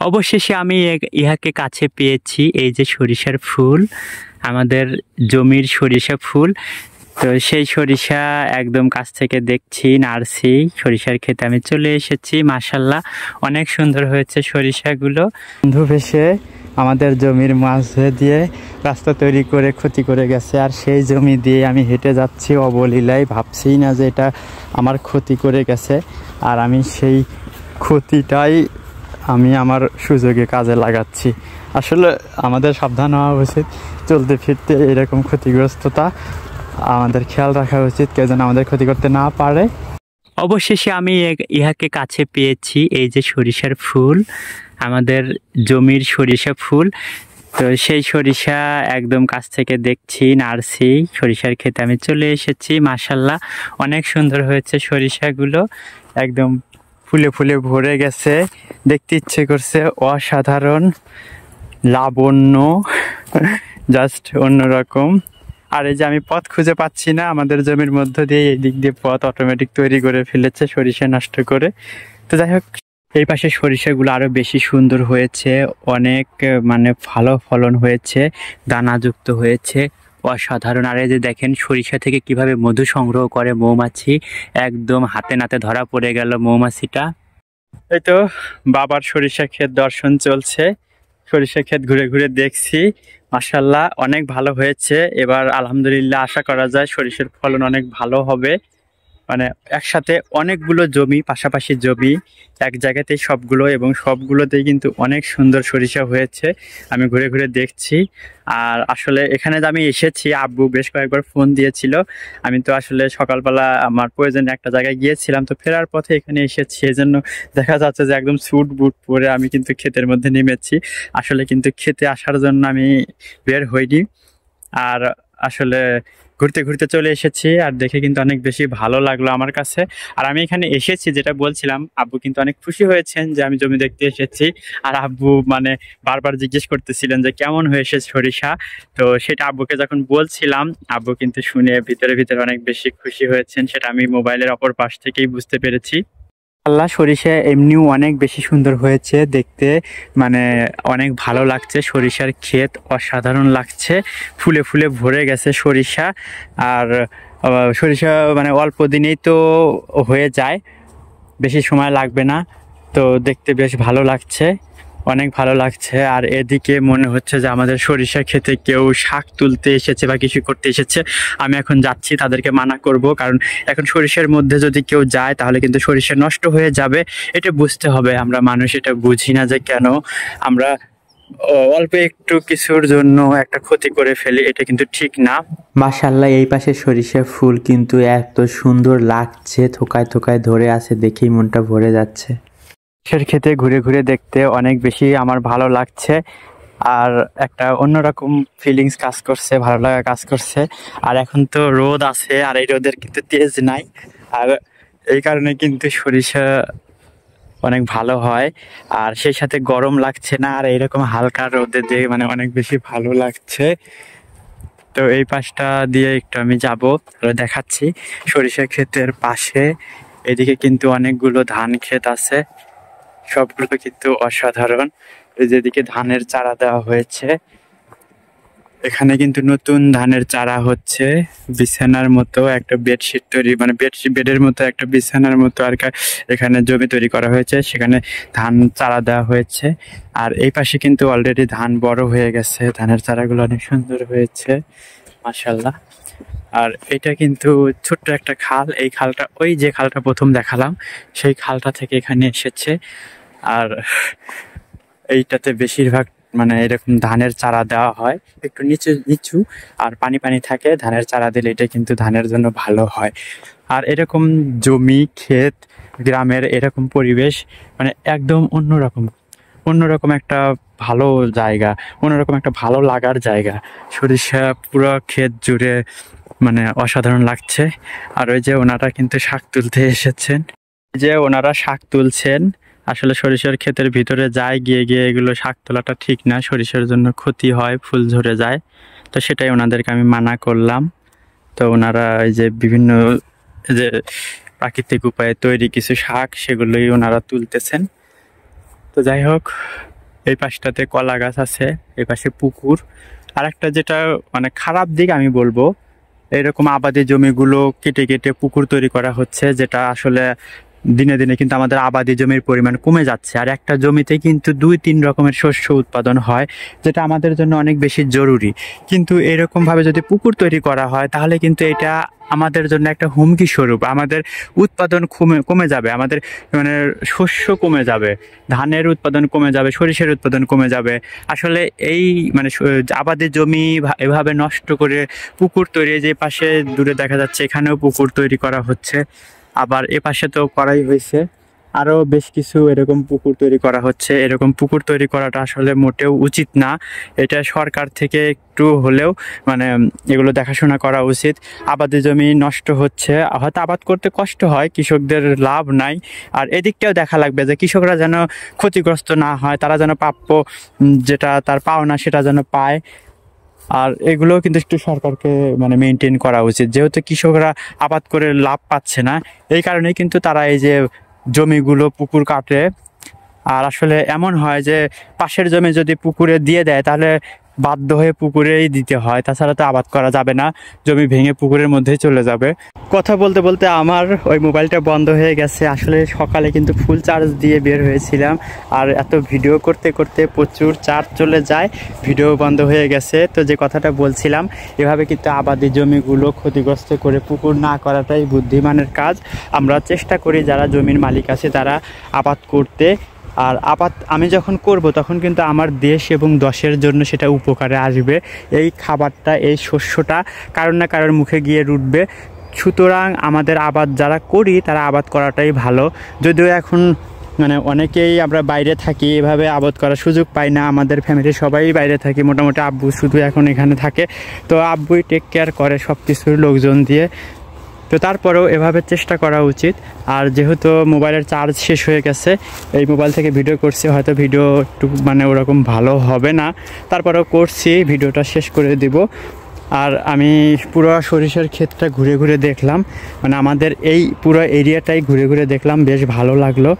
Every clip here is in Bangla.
অবশেষে আমি ইহাকে কাছে পেয়েছি। এই যে সরিষার ফুল, আমাদের জমির সরিষা ফুল। তো সেই সরিষা একদম কাছ থেকে দেখছি, নাড়ছি। সরিষার ক্ষেতে আমি চলে এসেছি। মাশাআল্লাহ, অনেক সুন্দর হয়েছে সরিষাগুলো। বন্ধু ভেসে আমাদের জমির মাঝে দিয়ে রাস্তা তৈরি করে ক্ষতি করে গেছে, আর সেই জমি দিয়ে আমি হেঁটে যাচ্ছি অবলীলায়। ভাবছি না যে এটা আমার ক্ষতি করে গেছে, আর আমি সেই ক্ষতিটাই আমার সুযোগে কাজে লাগাচ্ছি। আসলে আমাদের সাবধান হওয়া উচিত, চলতে ফিরতে এরকম ক্ষতিগ্রস্ততা আমাদের খেয়াল রাখা উচিত, কেউ যেন আমাদের ক্ষতি করতে না পারে। অবশেষে আমি ইহাকে কাছে পেয়েছি। এই যে সরিষার ফুল, আমাদের জমির সরিষা ফুল। তো সেই সরিষা একদম কাছ থেকে দেখছি, নাড়ছি। সরিষার ক্ষেতে আমি চলে এসেছি। মাশাআল্লাহ, অনেক সুন্দর হয়েছে সরিষাগুলো, একদম ফুলে ফুলে ভরে গেছে। দেখতে ইচ্ছে করছে, অসাধারণ লাবণ্য, জাস্ট অন্যরকম। আর এই যে আমি পথ খুঁজে পাচ্ছি না, আমাদের জমির মধ্য দিয়ে এই দিক দিয়ে পথ অটোমেটিক তৈরি করে ফেলেছে সরিষা নষ্ট করে। তো যাই হোক, এই পাশে সরিষাগুলো আরো বেশি সুন্দর হয়েছে, অনেক ভালো ফলন হয়েছে, দানাযুক্ত হয়েছে, অসাধারণ। আর এই যে দেখেন সরিষা থেকে কিভাবে মধু সংগ্রহ করে মৌমাছি, একদম হাতে নাতে ধরা পড়ে গেল মৌমাছিটা। এই তো বাবার সরিষা ক্ষেত দর্শন চলছে, সরিষা ক্ষেত ঘুরে ঘুরে দেখছি। মাশাআল্লাহ, অনেক ভালো হয়েছে। এবার আলহামদুলিল্লাহ আশা করা যায় সরিষার ফলন অনেক ভালো হবে। একসাথে অনেকগুলো জমি, পাশাপাশি জমি, এক জায়গাতেই সবগুলো, এবং সবগুলোতেই কিন্তু অনেক সুন্দর সরিষা হয়েছে। আমি ঘুরে ঘুরে দেখছি। আর আসলে এখানে যে আমি এসেছি, আব্বু বেশ কয়েকবার ফোন দিয়েছিল। আমি তো আসলে সকালবেলা আমার প্রয়োজনে একটা জায়গায় গিয়েছিলাম, তো ফেরার পথে এখানে এসেছি। এই জন্য দেখা যাচ্ছে যে একদম স্যুট বুট পরে আমি কিন্তু ক্ষেতের মধ্যে নেমেছি। আসলে কিন্তু ক্ষেতে আসার জন্য আমি বের হইনি, আর আসলে ঘুরতে ঘুরতে চলে এসেছি। আর দেখে কিন্তু অনেক বেশি ভালো লাগলো আমার কাছে। আর আমি এখানে এসেছি, যেটা বলছিলাম, আব্বু কিন্তু অনেক খুশি হয়েছেন যে আমি জমি দেখতে এসেছি। আর আব্বু বারবার জিজ্ঞেস করতেছিলেন যে কেমন হয়েছে সরিষা। তো সেটা আব্বুকে যখন বলছিলাম, আব্বু কিন্তু শুনে ভিতরে ভিতরে অনেক বেশি খুশি হয়েছেন, সেটা আমি মোবাইলের অপর পাশ থেকেই বুঝতে পেরেছি। আল্লাহ, সরিষা এমনিও অনেক বেশি সুন্দর হয়েছে দেখতে, অনেক ভালো লাগছে। সরিষার ক্ষেত অসাধারণ লাগছে, ফুলে ফুলে ভরে গেছে সরিষা। আর সরিষা অল্প দিনেই তো হয়ে যায়, বেশি সময় লাগবে না। তো দেখতে বেশ ভালো লাগছে, অনেক ভালো লাগছে। আর এদিকে মনে হচ্ছে যে আমাদের সরিষা ক্ষেতে কেউ শাক তুলতে এসেছে বা কিছু করতে এসেছে। আমি এখন যাচ্ছি, তাদেরকে মানা করব, কারণ এখন সরিষার মধ্যে যদি কেউ যায় তাহলে কিন্তু সরিষা নষ্ট হয়ে যাবে। এটা বুঝতে হবে, আমরা মানুষ এটা বুঝি না যে কেন আমরা অল্প একটু কিছুর জন্য একটা ক্ষতি করে ফেলি, এটা কিন্তু ঠিক না। মাশাআল্লাহ, এই পাশে সরিষা ফুল কিন্তু এত সুন্দর লাগছে, থোকায় থোকায় ধরে আছে, দেখেই মনটা ভরে যাচ্ছে। সরিষার ক্ষেতে ঘুরে ঘুরে দেখতে অনেক বেশি আমার ভালো লাগছে, আর একটা অন্যরকম ফিলিংস কাজ করছে, ভালো লাগা কাজ করছে। আর এখন তো রোদ আছে, আর এই রোদের কিন্তু তেজ নাই, আর এই কারণে কিন্তু সরিষা অনেক ভালো হয়। আর সেই সাথে গরম লাগছে না, আর এইরকম হালকা রোদে দিয়ে অনেক বেশি ভালো লাগছে। তো এই পাশটা দিয়ে একটু আমি যাব, দেখাচ্ছি। সরিষা ক্ষেতের পাশে এদিকে কিন্তু অনেকগুলো ধান ক্ষেত আছে, সবগুলো কিন্তু অসাধারণ। যেদিকে ধানের চারা দেওয়া হয়েছে, এখানে কিন্তু নতুন ধানের চারা হচ্ছে, বিছানার মতো একটা বেডশিট তৈরি, বেডের মতো একটা বিছানার মতো আর এখানে জমি তৈরি করা হয়েছে, সেখানে ধান চারা দেওয়া হয়েছে। আর এই পাশে কিন্তু অলরেডি ধান বড় হয়ে গেছে, ধানের চারাগুলো অনেক সুন্দর হয়েছে, মাশাআল্লাহ। আর এটা কিন্তু ছোট্ট একটা খাল, এই খালটা ওই যে খালটা প্রথম দেখালাম সেই খালটা থেকে এখানে এসেছে। আর এইটাতে বেশিরভাগ এরকম ধানের চারা দেওয়া হয়, একটু নিচু নিচু আর পানি পানি থাকে, ধানের চারা দিলে এটা কিন্তু ধানের জন্য ভালো হয়। আর এরকম জমি ক্ষেত গ্রামের এরকম পরিবেশ একদম অন্যরকম একটা ভালো জায়গা, অন্যরকম একটা ভালো লাগার জায়গা। সরিষা পুরো ক্ষেত জুড়ে অসাধারণ লাগছে। আর ওই যে ওনারা কিন্তু শাক তুলতে এসেছেন, যে ওনারা শাক তুলছেন। আসলে সরিষার ক্ষেতের ভিতরে গিয়ে গিয়ে এগুলো শাক তোলাটা ঠিক না, সরিষার জন্য ক্ষতি হয়, ফুল ঝরে যায়। তো সেটাই ওনাদেরকে আমি মানা করলাম। তো ওনারা এই যে বিভিন্ন যে প্রাকৃতিক উপায়ে তৈরি কিছু শাক, সেগুলোই ওনারা তুলতেছেন। তো যাই হোক, এই পাশটাতে কলা গাছ আছে, এই পাশে পুকুর। আর একটা যেটা মানে খারাপ দিক আমি বলবো, এরকম আবাদি জমিগুলো কেটে কেটে পুকুর তৈরি করা হচ্ছে, যেটা আসলে দিনে দিনে কিন্তু আমাদের আবাদি জমির পরিমাণ কমে যাচ্ছে। আর একটা জমিতে কিন্তু 2-3 রকমের শস্য উৎপাদন হয়, যেটা আমাদের জন্য অনেক বেশি জরুরি। কিন্তু এরকমভাবে যদি পুকুর তৈরি করা হয় তাহলে কিন্তু এটা আমাদের জন্য একটা হুমকি স্বরূপ। আমাদের উৎপাদন কমে যাবে, আমাদের মানে শস্য কমে যাবে, ধানের উৎপাদন কমে যাবে, সরিষার উৎপাদন কমে যাবে। আসলে এই মানে আবাদি জমি এভাবে নষ্ট করে পুকুর তৈরি, যে পাশে দূরে দেখা যাচ্ছে এখানেও পুকুর তৈরি করা হচ্ছে, আবার এ পাশে তো করাই হয়েছে, আরও বেশ কিছু এরকম পুকুর তৈরি করা হচ্ছে। এরকম পুকুর তৈরি করাটা আসলে মোটেও উচিত না। এটা সরকার থেকে একটু হলেও মানে এগুলো দেখাশোনা করা উচিত। আবাদি জমি নষ্ট হচ্ছে, হয়তো আবাদ করতে কষ্ট হয়, কৃষকদের লাভ নাই। আর এদিকটাও দেখা লাগবে যে কৃষকরা যেন ক্ষতিগ্রস্ত না হয়, তারা যেন প্রাপ্য যেটা তার পাওনা সেটা যেন পায়। আর এগুলো কিন্তু একটু সরকারকে মানে মেনটেন করা উচিত, যেহেতু কৃষকরা আবাদ করে লাভ পাচ্ছে না, এই কারণেই কিন্তু তারা এই যে জমিগুলো পুকুর কাটে। আর আসলে এমন হয় যে পাশের জমি যদি পুকুরে দিয়ে দেয় তাহলে বাধ্য হয়ে পুকুরেই দিতে হয়, তাছাড়া তো আবাদ করা যাবে না, জমি ভেঙে পুকুরের মধ্যেই চলে যাবে। কথা বলতে বলতে আমার ওই মোবাইলটা বন্ধ হয়ে গেছে। আসলে সকালে কিন্তু ফুল চার্জ দিয়ে বের হয়েছিলাম, আর এত ভিডিও করতে করতে প্রচুর চার্জ চলে যায়, ভিডিও বন্ধ হয়ে গেছে। তো যে কথাটা বলছিলাম, এভাবে কিন্তু আবাদি জমিগুলো ক্ষতিগ্রস্ত করে পুকুর না করাটাই বুদ্ধিমানের কাজ। আমরা চেষ্টা করি যারা জমির মালিক আছে তারা আবাদ করতে। আর আবাদ আমি যখন করব তখন কিন্তু আমার দেশ এবং দশের জন্য সেটা উপকারে আসবে। এই খাবারটা, এই শস্যটা কারোর না কারোর মুখে গিয়ে রুটবে। সুতরাং আমাদের আবাদ যারা করি তারা আবাদ করাটাই ভালো। যদিও এখন মানে অনেকেই আমরা বাইরে থাকি, এভাবে আবাদ করার সুযোগ পাই না। আমাদের ফ্যামিলির সবাই বাইরে থাকি, মোটামুটি আব্বু শুধু এখন এখানে থাকে। তো আব্বুই টেক কেয়ার করে সব কিছুর লোকজন দিয়ে। তো তারপরেও এভাবে চেষ্টা করা উচিত। আর যেহেতু মোবাইলের চার্জ শেষ হয়ে গেছে, এই মোবাইল থেকে ভিডিও করছি, হয়তো ভিডিও একটু মানে ওরকম ভালো হবে না, তারপরেও করছি, ভিডিওটা শেষ করে দিব। আর আমি পুরো সরিষার ক্ষেতটা ঘুরে ঘুরে দেখলাম, মানে আমাদের এই পুরো এরিয়াটাই ঘুরে ঘুরে দেখলাম, বেশ ভালো লাগলো।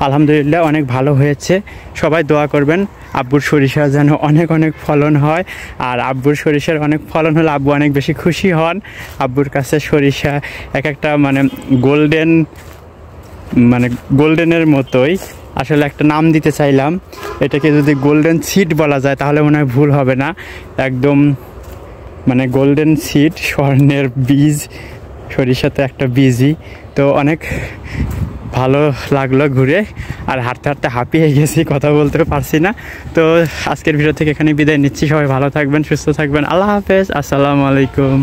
আলহামদুলিল্লাহ অনেক ভালো হয়েছে। সবাই দোয়া করবেন আব্বুর সরিষা যেন অনেক অনেক ফলন হয়। আর আব্বুর সরিষার অনেক ফলন হলে আব্বু অনেক বেশি খুশি হন। আব্বুর কাছে সরিষা এক একটা মানে গোল্ডেনের মতোই। আসলে একটা নাম দিতে চাইলাম, এটাকে যদি গোল্ডেন সিড বলা যায় তাহলে মনে হয় ভুল হবে না। একদম মানে গোল্ডেন সিড, স্বর্ণের বীজ, সরিষাতে একটা বীজই। তো অনেক ভালো লাগলো ঘুরে। আর হাঁটতে হাঁটতে হাঁপিয়ে গেছি, কথা বলতেও পারছি না। তো আজকের ভিডিও থেকে এখানে বিদায় নিচ্ছি। সবাই ভালো থাকবেন, সুস্থ থাকবেন। আল্লাহ হাফেজ, আসসালামু আলাইকুম।